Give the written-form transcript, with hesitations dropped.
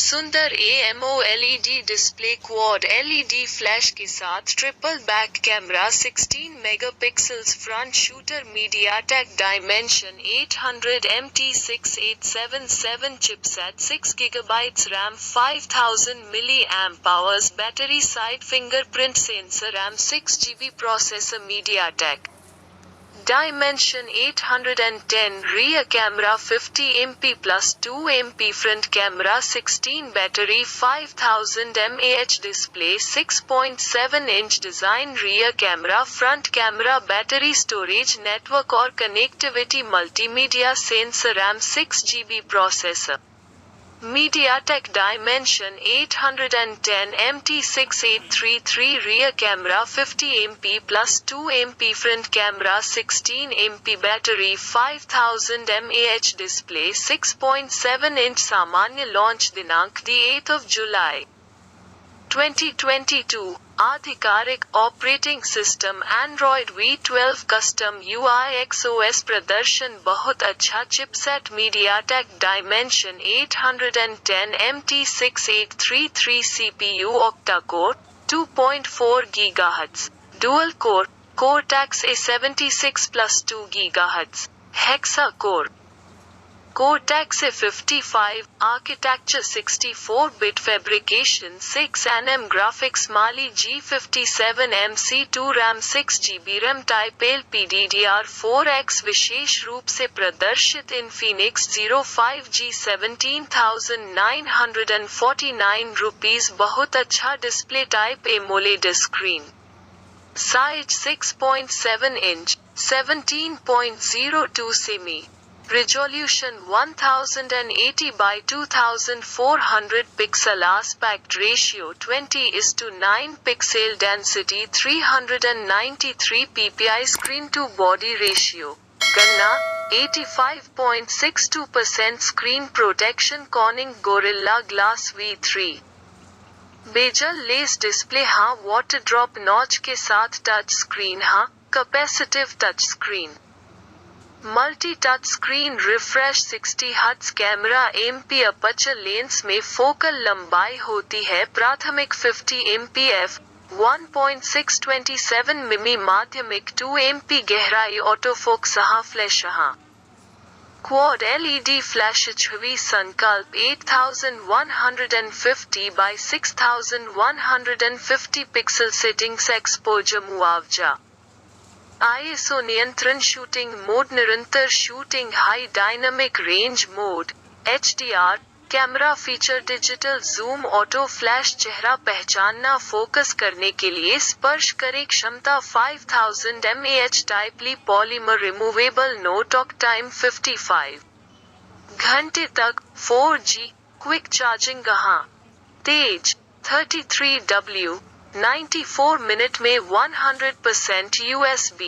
सुंदर AMOLED display quad LED flash के साथ triple back camera 16 megapixels front shooter MediaTek dimension 800 MT6877 chipset 6 GB RAM 5000 mAh battery side fingerprint sensor RAM 6 GB processor MediaTek Dimension 810 rear camera 50 MP plus 2 MP front camera 16 battery 5000 mAh display 6.7 inch design rear camera front camera battery storage network और connectivity multimedia sensor RAM 6 GB processor MediaTek Dimension 810 MT6833 rear camera 50 MP plus 2 MP front camera 16 MP battery 5000 mAh display 6.7 inch सामान्य launch दिनांक 8 जुलाई 2022 आधिकारिक operating system Android V12 custom UI XOS प्रदर्शन बहुत अच्छा chipset MediaTek dimension 810 MT6833 CPU octa core 2.4 GHz dual core cortex A76 plus 2 GHz hexa core Cortex A55, architecture 64-bit fabrication 6nm graphics Mali G57 MC2 RAM 6GB RAM Type L PDDR4X विशेष रूप से प्रदर्शित Infinix 05G 17,949 rupees बहुत अच्छा display type AMOLED screen size 6.7 inch 17.02 semi Resolution 1080 by 2400 pixel aspect ratio 20:9 pixel density 393 ppi screen to body ratio गणना 85.62% screen protection Corning Gorilla Glass V3 bezel less display हाँ water drop notch के साथ touch screen हाँ capacitive touch screen multi touch screen refresh 60 hertz camera MP aperture lens में focal लंबाई होती है प्राथमिक 50 MP f 1.627 मिमी माध्यमिक 2 MP गहराई autofocus flash quad LED flash छवि संकल्प 8150 by 6150 पिक्सल सेटिंग्स एक्सपोजर मुआवजा ISO नियंत्रण शूटिंग मोड निरंतर shooting high dynamic range mode HDR camera feature digital zoom auto flash चेहरा पहचानना फोकस करने के लिए स्पर्श करे क्षमता 5000 mAh type Li polymer removable no talk time 55 घंटे तक 4G क्विक चार्जिंग तेज 33W 94 मिनट में 100% USB